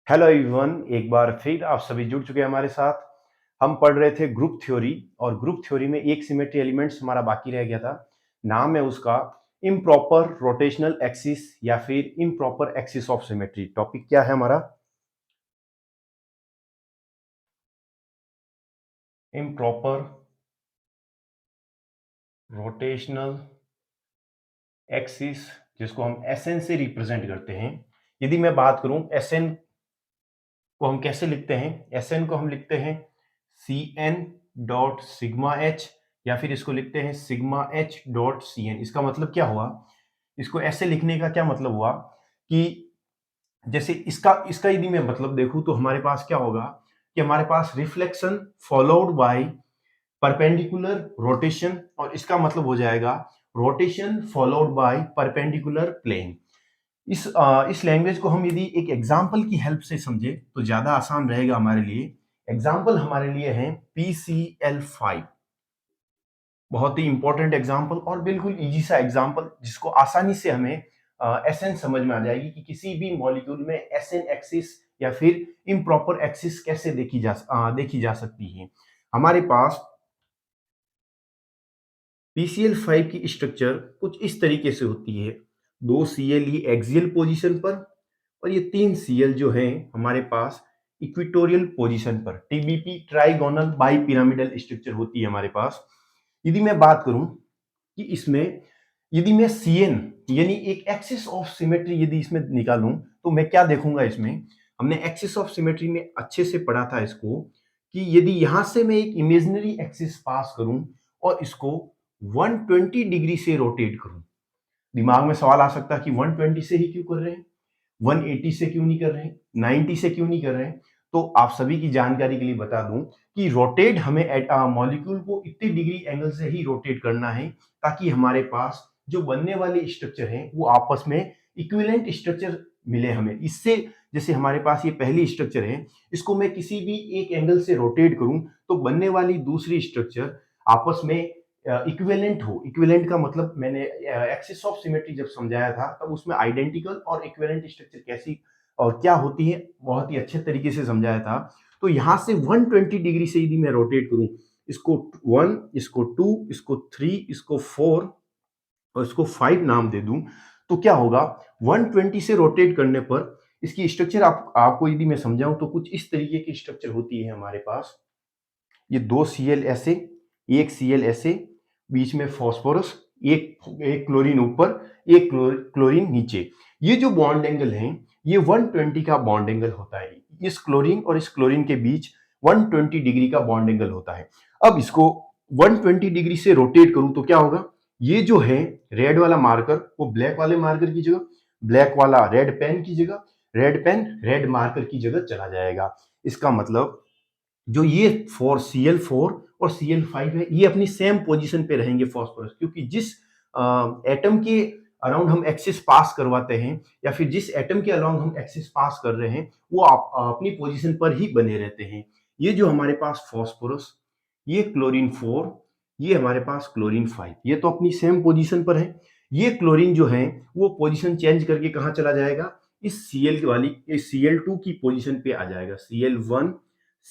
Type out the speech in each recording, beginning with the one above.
Hello everyone, एक बार फिर आप सभी जुड़ चुके हैं हमारे साथ। हम पढ़ रहे थे ग्रुप थ्योरी और ग्रुप थ्योरी में एक सिमेट्री एलिमेंट्स हमारा बाकी रह गया था। नाम है उसका इम्प्रॉपर रोटेशनल एक्सिस या फिर improper axis of symmetry. Topic क्या है हमारा? इम्प्रॉपर रोटेशनल एक्सिस, जिसको हम एसएन से रिप्रेजेंट करते हैं। यदि मैं बात करूं एसएन को हम कैसे लिखते हैं, एसएन को हम लिखते हैं C N dot sigma H, या फिर इसको लिखते हैं sigma H dot C N. इसका मतलब क्या हुआ? इसको ऐसे लिखने का क्या मतलब हुआ कि जैसे इसका इसका यदि मैं मतलब देखूं तो हमारे पास क्या होगा कि हमारे पास reflection followed by perpendicular rotation, और इसका मतलब हो जाएगा rotation followed by perpendicular plane. इस लैंग्वेज को हम यदि एक एग्जाम्पल की हेल्प से समझे तो ज्यादा आसान रहेगा हमारे लिए। एग्जाम्पल हमारे लिए है PCl5। बहुत ही इंपॉर्टेंट एग्जाम्पल और बिल्कुल इजी सा एग्जाम्पल, जिसको आसानी से हमें एसएन समझ में आ जाएगी कि किसी भी मॉलिक्यूल में एसएन एक्सिस या फिर इम्प्रॉपर एक्सिस कैसे देखी जा सकती है। हमारे पास PCl5 की स्ट्रक्चर कुछ इस तरीके से होती है। 2 Cl ही एक्सियल पोजीशन पर, और ये 3 Cl जो है हमारे पास इक्वेटोरियल पोजीशन पर। TBP trigonal bi pyramidal structure होती है हमारे पास। यदि मैं बात करूं कि इसमें यदि मैं Cn यानी एक एक्सिस ऑफ सिमेट्री यदि इसमें निकालूं तो मैं क्या देखूंगा इसमें। हमने एक्सिस ऑफ सिमेट्री में अच्छे से पढ़ा था इसको, कि यदि यहां से मैं एक इमेजिनरी एक्सिस पास करूं और इसको 120 डिग्री से रोटेट करूं। दिमाग में सवाल आ सकता है कि 120 से ही क्यों कर रहे हैं, 180 से क्यों नहीं कर रहे हैं, 90 से क्यों नहीं कर रहे हैं? तो आप सभी की जानकारी के लिए बता दूं कि रोटेट हमें मॉलिक्यूल को इतनी डिग्री एंगल से ही रोटेट करना है ताकि हमारे पास जो बनने वाले स्ट्रक्चर हैं वो आपस में इक्विवेलेंट स्ट्रक्चर मिले हमें। इससे जैसे हमारे पास ये पहली स्ट्रक्चर है, इसको मैं किसी भी एक एंगल से रोटेट करूं तो बनने वाली दूसरी स्ट्रक्चर आपस में इक्विवेलेंट हो। इक्विवेलेंट का मतलब मैंने एक्सिस ऑफ सिमेट्री जब समझाया था तब उसमें आइडेंटिकल और इक्विवेलेंट स्ट्रक्चर कैसी और क्या होती है बहुत ही अच्छे तरीके से समझाया था। तो यहां से 120 डिग्री से यदि मैं रोटेट करूं, इसको 1, इसको 2, इसको 3, इसको 4 और इसको 5 नाम दे दूं, तो क्या होगा 120 से रोटेट करने पर इसकी स्ट्रक्चर आपको यदि मैं समझाऊं तो कुछ इस तरीके की स्ट्रक्चर होती है हमारे पास। ये 2 Cl ऐसे, एक Cl ऐसे, बीच में फास्फोरस, एक एक क्लोरीन ऊपर, एक क्लोरीन नीचे। ये जो बॉन्ड एंगल है ये 120 का बॉन्ड एंगल होता है। इस क्लोरीन और इस क्लोरीन के बीच 120 डिग्री का बॉन्ड एंगल होता है। अब इसको 120 डिग्री से रोटेट करूं तो क्या होगा, ये जो है रेड वाला मार्कर वो ब्लैक वाले मार्कर की जगह, ब्लैक वाला रेड पेन की जगह, रेड पेन रेड मार्कर की जगह चला जाएगा। इसका मतलब जो ये Cl4 और Cl5 है ये अपनी सेम पोजीशन पे रहेंगे फॉस्फोरस, क्योंकि जिस एटम के अराउंड हम एक्सिस पास करवाते हैं या फिर जिस एटम के अराउंड हम एक्सिस पास कर रहे हैं वो अपनी पोजीशन पर ही बने रहते हैं। ये जो हमारे पास फॉस्फोरस, ये क्लोरीन 4, ये हमारे पास क्लोरीन 5, ये तो अपनी सेम पोजीशन पर है। ये क्लोरीन जो है वो पोजीशन चेंज करके कहाँ चला जाएगा, इस Cl2 की पोजीशन पे आ जाएगा। Cl1,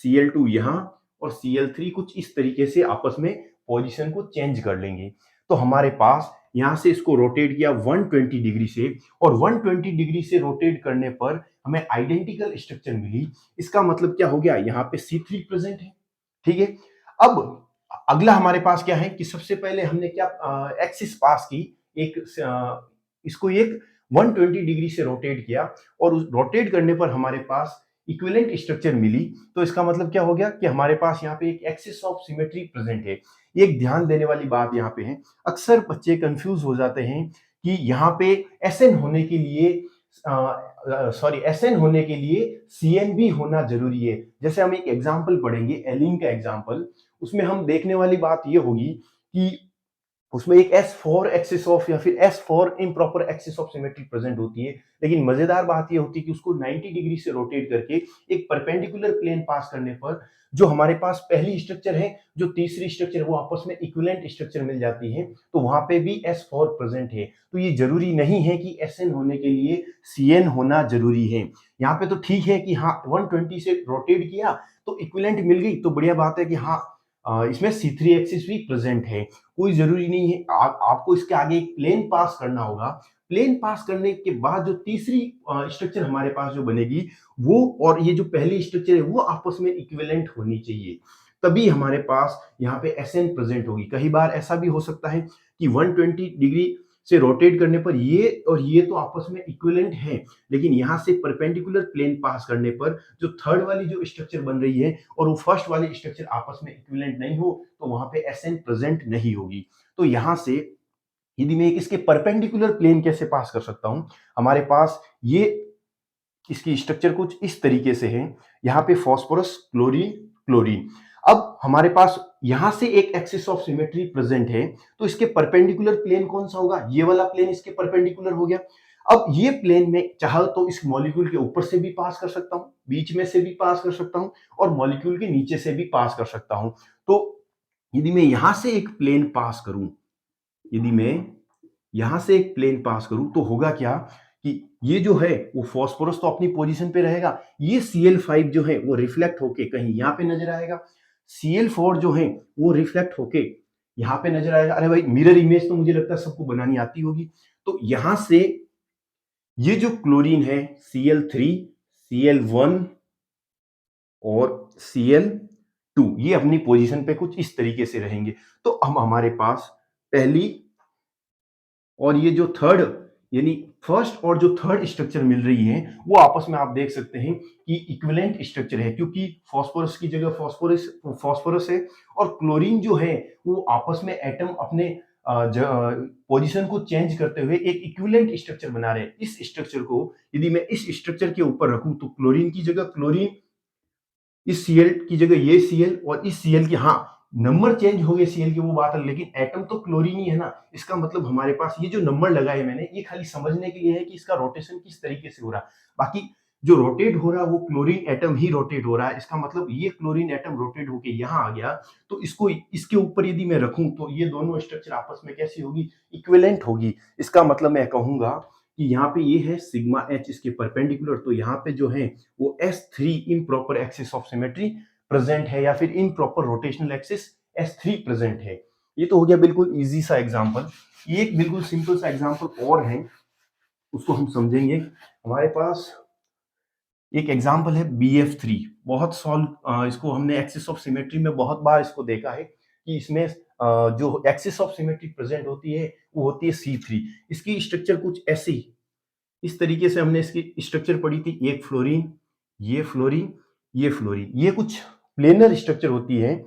Cl2 यहाँ और Cl3 कुछ इस तरीके से आपस में पोजीशन को चेंज कर लेंगे। तो हमारे पास यहां से इसको रोटेट किया 120 डिग्री से, और 120 डिग्री से रोटेट करने पर हमें आइडेंटिकल स्ट्रक्चर मिली। इसका मतलब क्या हो गया, यहाँ पे C3 प्रेजेंट है। ठीक है। अब अगला हमारे पास क्या है कि सबसे पहले हमने क्या एक्सिस पास की, एक इसको एक 120 डिग्री से रोटेट किया, और उस रोटेट करने पर हमारे पास इक्विवेलेंट स्ट्रक्चर मिली। तो इसका मतलब क्या हो गया कि हमारे पास यहाँ पे एक एक्सिस ऑफ सिमेट्री प्रेजेंट है। एक ध्यान देने वाली बात यहाँ पे है, अक्सर बच्चे कंफ्यूज हो जाते हैं कि यहाँ पे एसएन होने के लिए एसएन होने के लिए सीएन भी होना जरूरी है। जैसे हम एक एग्जांपल पढ़ेंगे एलिन का एग्जांपल, उसमें हम देखने वाली बात ये होगी कि उसमें एक S4 एक्सिस ऑफ या फिर S4 improper axis of symmetry present होती है। लेकिन मजेदार बात ये होती है कि उसको 90 डिग्री से रोटेट करके एक परपेंडिकुलर प्लेन पास करने पर जो हमारे पास पहली स्ट्रक्चर है, जो तीसरी स्ट्रक्चर वो आपस में इक्विवेलेंट स्ट्रक्चर मिल जाती है, तो वहां पे भी S4 प्रेजेंट है। तो ये जरूरी नहीं है कि Sn होने के लिए Cn होना जरूरी है। यहाँ पे तो ठीक है कि हाँ 120 से रोटेट किया तो इक्विवेलेंट मिल गई, तो बढ़िया बात है कि हाँ इसमें C3 एक्सिस भी प्रेजेंट है। कोई जरूरी नहीं है, आपको इसके आगे एक प्लेन पास करना होगा। प्लेन पास करने के बाद जो तीसरी स्ट्रक्चर हमारे पास जो बनेगी, वो और ये जो पहली स्ट्रक्चर है वो आपस में इक्विवेलेंट होनी चाहिए, तभी हमारे पास यहाँ पे Sn प्रेजेंट होगी। कई बार ऐसा भी हो सकता है कि 120 डिग्री से रोटेट करने पर ये और ये तो आपस में इक्विवेलेंट है, लेकिन यहाँ से परपेंडिकुलर प्लेन पास करने पर जो थर्ड वाली जो स्ट्रक्चर बन रही है और वो फर्स्ट वाली स्ट्रक्चर आपस में इक्विवेलेंट नहीं हो, तो वहां पे Sn प्रेजेंट नहीं होगी। तो यहां से यदि मैं इसके परपेंडिकुलर प्लेन कैसे पास कर सकता हूं, हमारे पास ये इसकी स्ट्रक्चर कुछ इस तरीके से है। यहाँ पे फॉस्फोरस, क्लोरीन, क्लोरीन। अब हमारे पास यहां से एक एक्सिस ऑफ सिमेट्री प्रेजेंट है, तो इसके परपेंडिकुलर प्लेन कौन सा होगा? ये वाला प्लेन इसके परपेंडिकुलर हो गया। अब ये प्लेन में चाहे तो इस मॉलिक्यूल के ऊपर से भी पास कर सकता हूं, बीच में से भी पास कर सकता हूं, और मॉलिक्यूल के नीचे से भी पास कर सकता हूं। तो यदि मैं यहां से एक प्लेन पास करूं, यदि मैं यहां से एक प्लेन पास करूं, तो होगा क्या कि ये जो है वो फॉस्फोरस तो अपनी पोजीशन पे रहेगा, ये Cl5 जो है वो रिफ्लेक्ट होके कहीं यहां पे नजर आएगा, Cl4 जो है वो रिफ्लेक्ट होके यहां पे नजर आएगा। अरे भाई, मिरर इमेज तो मुझे लगता है सबको बनानी आती होगी। तो यहां से ये जो क्लोरीन है Cl3, Cl1 और Cl2, ये अपनी पोजीशन पे कुछ इस तरीके से रहेंगे। तो अब हमारे पास पहली और ये जो थर्ड, यानी फर्स्ट और जो थर्ड स्ट्रक्चर मिल रही है, वो आपस में आप देख सकते हैं कि इक्विवेलेंट स्ट्रक्चर है, क्योंकि फॉस्फोरस की जगह फॉस्फोरस फॉस्फोरस है, और क्लोरीन जो है वो आपस में एटम अपने पोजीशन को चेंज करते हुए एक इक्विवेलेंट स्ट्रक्चर बना रहे हैं। इस स्ट्रक्चर को यदि मैं इस स्ट्रक्चर के ऊपर रखूं, तो क्लोरीन की जगह क्लोरीन, इस Cl की जगह ये Cl, और इस Cl की, हाँ नंबर चेंज हो गए Cl के वो बात है, लेकिन एटम तो क्लोरीन ही है ना। इसका मतलब हमारे पास ये जो नंबर लगाए मैंने, ये खाली समझने के लिए है कि इसका रोटेशन किस तरीके से हो रहा है। बाकी जो रोटेट हो रहा है वो क्लोरीन एटम ही रोटेट हो रहा है। इसका मतलब ये क्लोरीन एटम रोटेट होके यहाँ आ गया, तो इसको इसके ऊपर यदि मैं रखूं, तो ये दोनों स्ट्रक्चर आपस में कैसी होगी? इक्विवेलेंट होगी। इसका मतलब मैं कहूंगा कि यहाँ पे ये है सिग्मा एच इसके परपेंडिकुलर, तो यहाँ पे जो है वो S3 improper axis of symmetry present है, या फिर improper rotational axis S3 present है। ये तो हो गया बिल्कुल इजी सा एग्जांपल। ये एक बिल्कुल सिंपल सा एग्जांपल और है, उसको हम समझेंगे। हमारे पास एक एग्जांपल है BF3, बहुत सॉल्व, इसको हमने एक्सिस ऑफ सिमेट्री में बहुत बार इसको देखा है कि इसमें जो एक्सिस ऑफ सिमेट्री प्रेजेंट होती है वो होती है C3। इसकी स्ट्रक्चर कुछ ऐसी, इस तरीके से हमने इसकी स्ट्रक्चर पढ़ी थी। एक फ्लोरीन, ये फ्लोरीन, ये फ्लोरीन, ये कुछ प्लेनर स्ट्रक्चर होती है,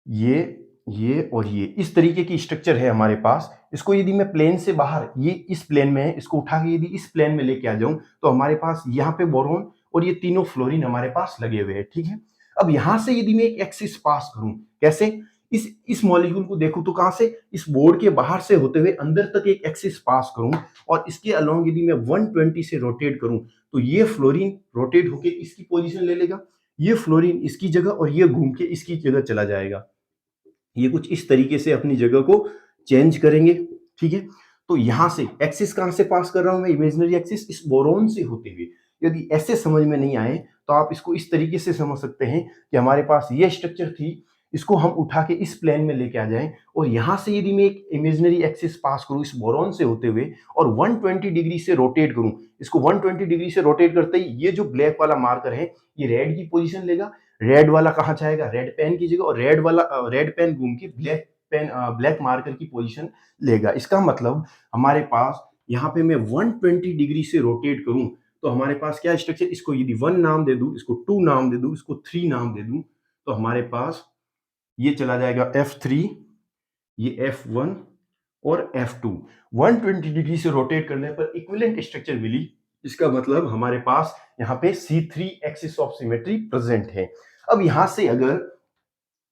ये और ये इस तरीके की स्ट्रक्चर है हमारे पास। इसको यदि मैं प्लेन से बाहर, ये इस प्लेन में है, इसको उठा के यदि इस प्लेन में लेके आ जाऊं, तो हमारे पास यहाँ पे बोरोन और ये तीनों फ्लोरीन हमारे पास लगे हुए हैं, ठीक है। अब यहां से यदि मैं एक एक्सिस पास करूं, कैसे? इस मॉलिक्यूल को देखूं तो कहां से? इस बोर्ड के बाहर से होते हुए अंदर तक एक एक्सिस पास करूं, और इसके अलोंग यदि मैं 120 से रोटेट करूं, तो ये फ्लोरीन रोटेट होके इसकी पोजीशन ले लेगा, ये फ्लोरीन इसकी जगह, और ये घूम के इसकी जगह चला जाएगा। ये कुछ इस तरीके से अपनी जगह को चेंज करेंगे, ठीक है। तो यहां से एक्सिस कहां से पास कर रहा हूं मैं? इमेजिनरी एक्सिस इस बोरोन से होते हुए। यदि ऐसे समझ में नहीं आए, तो आप इसको इस तरीके से समझ सकते हैं कि हमारे पास ये स्ट्रक्चर थी, इसको हम उठा के इस प्लेन में लेके आ जाएं, और यहां से यदि मैं एक इमेजिनरी एक्सिस पास करूं इस बोरोन से होते हुए, और 120 डिग्री से रोटेट करूं, इसको 120 डिग्री से रोटेट करते ही ये जो ब्लैक वाला मार्कर है ये रेड की पोजीशन लेगा, रेड वाला कहाँ जाएगा? रेड पेन की जगह, और रेड पेन घूम के ब्लैक मार्कर की पोजीशन लेगा। इसका मतलब हमारे पास यहाँ पे मैं 120 डिग्री से रोटेट करूं, तो हमारे पास क्या स्ट्रक्चर? इसको यदि 1 नाम दे दूं, इसको 2 नाम दे दूं, इसको 3 नाम दे दूं, तो हमारे पास ये चला जाएगा F3, ये F1 और F2। 120 डिग्री से रोटेट करने पर इक्विवेलेंट स्ट्रक्चर मिली। इसका मतलब हमारे पास यहाँ पे C3 axis of symmetry present है। अब यहां से अगर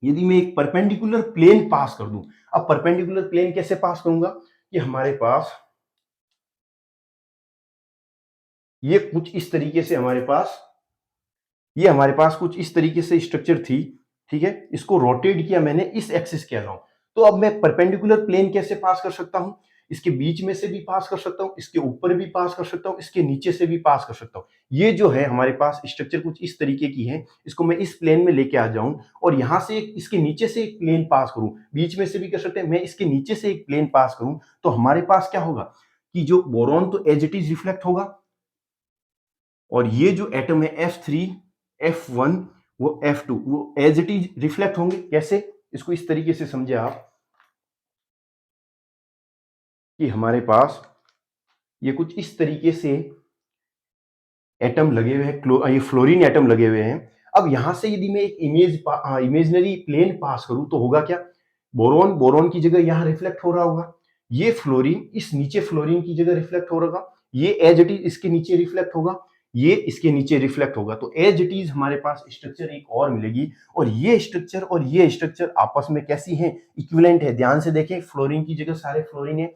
यदि मैं एक परपेंडिकुलर प्लेन पास कर दूं, अब परपेंडिकुलर प्लेन कैसे पास करूंगा कि हमारे पास ये कुछ इस तरीके से हमारे पास कुछ इस तरीके से स्ट्रक्चर थी, ठीक है। इसको रोटेट किया मैंने इस एक्सिस के अलाउंग। तो अब मैं परपेंडिकुलर प्लेन कैसे पास कर सकता हूं? इसके बीच में से भी पास कर सकता हूं, इसके ऊपर भी पास कर सकता हूं, इसके नीचे से भी पास कर सकता हूं। ये जो है हमारे पास स्ट्रक्चर कुछ इस तरीके की है। इसको मैं इस प्लेन में लेके आ जाऊं और यहां से इसके नीचे से एक प्लेन पास करूं, बीच में से भी कर सकते हैं, मैं इसके नीचे से एक प्लेन पास करूं, तो हमारे पास क्या होगा कि जो बोरॉन तो एज इट इज रिफ्लेक्ट होगा, और ये जो एटम है F3 F1 वो F2 वो एज इट इज रिफ्लेक्ट होंगे। कैसे? इसको इस तरीके से समझे आप कि हमारे पास ये कुछ इस तरीके से एटम लगे हुए हैं, ये फ्लोरीन एटम लगे हुए हैं। अब यहां से यदि मैं एक इमेजनरी प्लेन पास करूं तो होगा क्या? बोरॉन बोरॉन की जगह यहां रिफ्लेक्ट हो रहा होगा, ये फ्लोरीन इस नीचे फ्लोरीन की जगह रिफ्लेक्ट हो रहा, ये एज इट इज इसके नीचे रिफ्लेक्ट होगा, ये इसके नीचे रिफ्लेक्ट होगा। तो एज इट इज हमारे पास स्ट्रक्चर एक और मिलेगी, और ये स्ट्रक्चर आपस में कैसी है? इक्विवेलेंट है। ध्यान से देखें, फ्लोरीन की जगह सारे फ्लोरीन है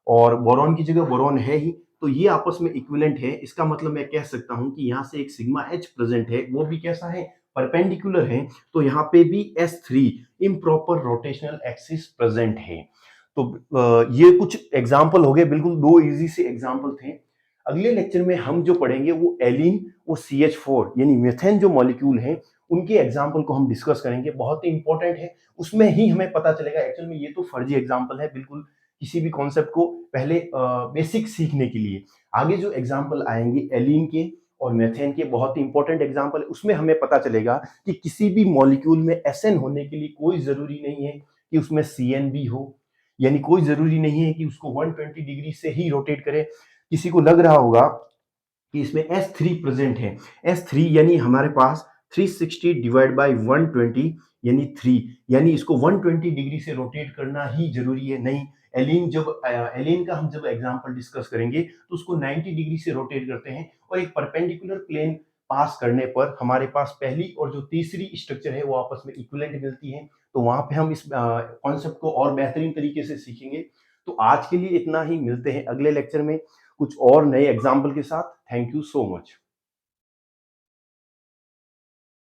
और बोरॉन की जगह बोरॉन है ही, तो ये आपस में इक्विवेलेंट है। इसका मतलब मैं कह सकता हूं कि यहाँ से एक सिग्मा एच प्रेजेंट है, वो भी कैसा है? परपेंडिकुलर है। तो यहाँ पे भी S3 improper rotational axis present है। तो ये कुछ एग्जाम्पल हो गए, बिल्कुल दो इजी से एग्जाम्पल थे। अगले लेक्चर में हम जो पढ़ेंगे वो एलिन, वो CH4 यानी मीथेन जो मॉलिक्यूल है उनके एग्जाम्पल को हम डिस्कस करेंगे। बहुत ही इंपॉर्टेंट है, उसमें ही हमें पता चलेगा एक्चुअल में ये तो फर्जी एग्जाम्पल है बिल्कुल, किसी भी कॉन्सेप्ट को पहले बेसिक सीखने के लिए। आगे जो एग्जाम्पल आएंगे एलीन के और मेथेन के, बहुत ही इंपॉर्टेंट एग्जाम्पल है, उसमें हमें पता चलेगा कि किसी भी मॉलिक्यूल में SN होने के लिए कोई जरूरी नहीं है कि उसमें CN भी हो, यानी कोई जरूरी नहीं है कि उसको 120 डिग्री से ही रोटेट करे। किसी को लग रहा होगा कि इसमें S3 प्रेजेंट है, S3 यानी हमारे पास 360 डिवाइड बाई 120 यानी 3, यानी इसको 120 डिग्री से रोटेट करना ही जरूरी है? नहीं। एलिन का हम जब एग्जांपल डिस्कस करेंगे तो उसको 90 डिग्री से रोटेट करते हैं, और एक परपेंडिकुलर प्लेन पास करने पर हमारे पास पहली और जो तीसरी स्ट्रक्चर है वो आपस में इक्विवेलेंट मिलती है। तो वहां पे हम इस कॉन्सेप्ट को और बेहतरीन तरीके से सीखेंगे। तो आज के लिए इतना ही, मिलते हैं अगले लेक्चर में कुछ और नए एग्जाम्पल के साथ। Thank you so much.